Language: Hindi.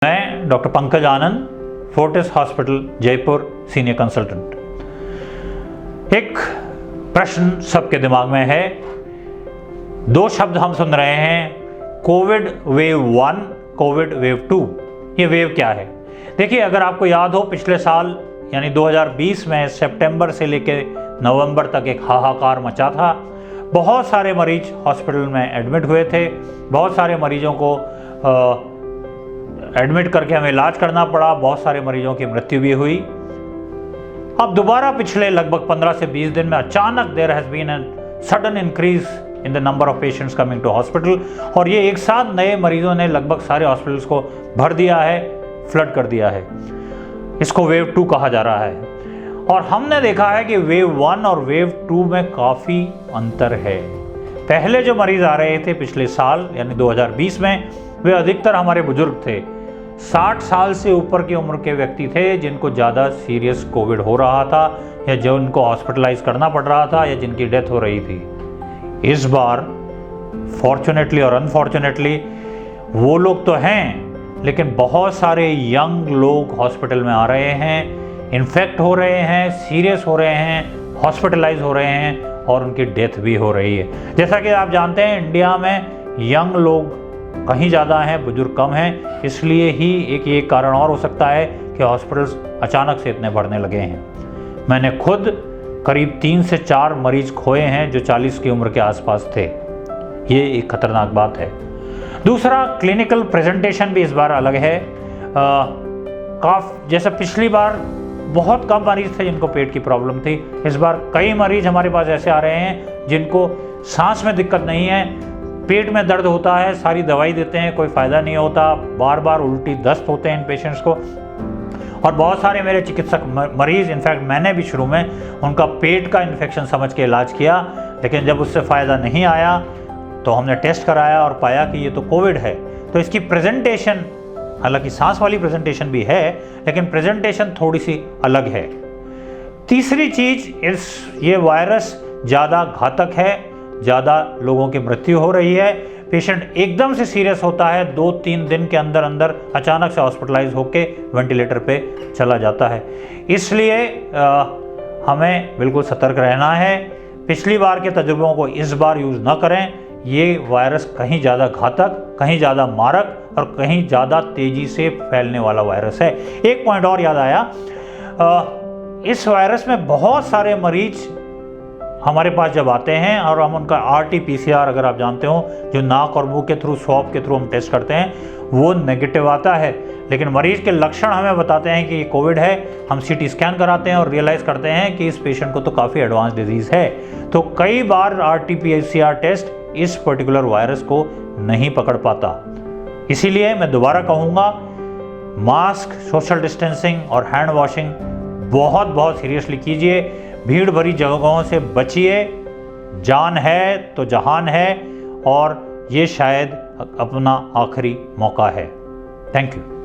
मैं doctor Pankaj Anand, Fortis hospital Jaipur senior consultant. एक प्रश्न सबके दिमाग में है, दो शब्द हम सुन रहे हैं, कोविड वेव 1, कोविड वेव 2। ये वेव क्या है? देखिए, अगर आपको याद हो, पिछले साल यानी 2020 में सितंबर से लेकर नवंबर तक एक हाहाकार मचा था। बहुत सारे मरीज हॉस्पिटल में एडमिट हुए थे, बहुत सारे मरीजों को एडमिट करके हमें इलाज करना पड़ा, बहुत सारे मरीजों की मृत्यु भी हुई। अब दोबारा पिछले लगभग 15 से 20 दिन में अचानक there has been an sudden increase in the number of patients coming to hospital, और ये एक साथ नए मरीजों ने लगभग सारे हॉस्पिटल्स को भर दिया है, फ्लड कर दिया है। इसको वेव 2 कहा जा रहा है। और हमने देखा है कि वेव 1 और वेव 2 में काफ़ी अंतर है। पहले जो मरीज आ रहे थे पिछले साल यानी 2020 में, वे अधिकतर हमारे बुजुर्ग थे। 60 साल से ऊपर की उम्र के व्यक्ति थे जिनको ज़्यादा सीरियस कोविड हो रहा था, या जो उनको हॉस्पिटलाइज करना पड़ रहा था, या जिनकी डेथ हो रही थी। इस बार फॉर्चुनेटली और अनफॉर्चुनेटली वो लोग तो हैं, लेकिन बहुत सारे यंग लोग हॉस्पिटल में आ रहे हैं, इन्फेक्ट हो रहे हैं, सीरियस हो रहे हैं, हॉस्पिटलाइज हो रहे हैं, और उनकी डेथ भी हो रही है। जैसा कि आप जानते हैं, इंडिया में यंग लोग कहीं ज़्यादा हैं, बुजुर्ग कम हैं, इसलिए ही एक ये कारण और हो सकता है कि हॉस्पिटल्स अचानक से इतने बढ़ने लगे हैं। मैंने खुद करीब 3 से 4 मरीज खोए हैं जो 40 की उम्र के आसपास थे। ये एक खतरनाक बात है। दूसरा, क्लिनिकल प्रेजेंटेशन भी इस बार अलग है। जैसे पिछली बार बहुत कम मरीज थे जिनको पेट की प्रॉब्लम थी, इस बार कई मरीज हमारे पास ऐसे आ रहे हैं जिनको सांस में दिक्कत नहीं है, पेट में दर्द होता है, सारी दवाई देते हैं, कोई फ़ायदा नहीं होता, बार बार उल्टी दस्त होते हैं इन पेशेंट्स को। और बहुत सारे मेरे चिकित्सक मरीज़, इनफैक्ट मैंने भी शुरू में उनका पेट का इन्फेक्शन समझ के इलाज किया, लेकिन जब उससे फ़ायदा नहीं आया तो हमने टेस्ट कराया और पाया कि ये तो कोविड है। तो इसकी प्रेजेंटेशन, हालांकि सांस वाली प्रेजेंटेशन भी है, लेकिन प्रेजेंटेशन थोड़ी सी अलग है। तीसरी चीज़, ये वायरस ज़्यादा घातक है, ज़्यादा लोगों की मृत्यु हो रही है। पेशेंट एकदम से सीरियस होता है, 2-3 दिन के अंदर अंदर अचानक से हॉस्पिटलाइज होके वेंटिलेटर पे चला जाता है। इसलिए हमें बिल्कुल सतर्क रहना है। पिछली बार के तजुर्बों को इस बार यूज़ ना करें। ये वायरस कहीं ज़्यादा घातक, कहीं ज़्यादा मारक और कहीं ज़्यादा तेज़ी से फैलने वाला वायरस है। एक पॉइंट और याद आया, इस वायरस में बहुत सारे मरीज हमारे पास जब आते हैं और हम उनका RT-PCR, अगर आप जानते हो, जो नाक और मुंह के थ्रू, स्वैब के थ्रू हम टेस्ट करते हैं, वो नेगेटिव आता है, लेकिन मरीज के लक्षण हमें बताते हैं कि ये कोविड है। हम CT स्कैन कराते हैं और रियलाइज़ करते हैं कि इस पेशेंट को तो काफ़ी एडवांस डिजीज़ है। तो कई बार RT-PCR टेस्ट इस पर्टिकुलर वायरस को नहीं पकड़ पाता। इसीलिए मैं दोबारा कहूँगा, मास्क, सोशल डिस्टेंसिंग और हैंड वॉशिंग बहुत सीरियसली कीजिए। भीड़ भरी जगहों से बचिए। जान है तो जहान है, और ये शायद अपना आखिरी मौका है। Thank you.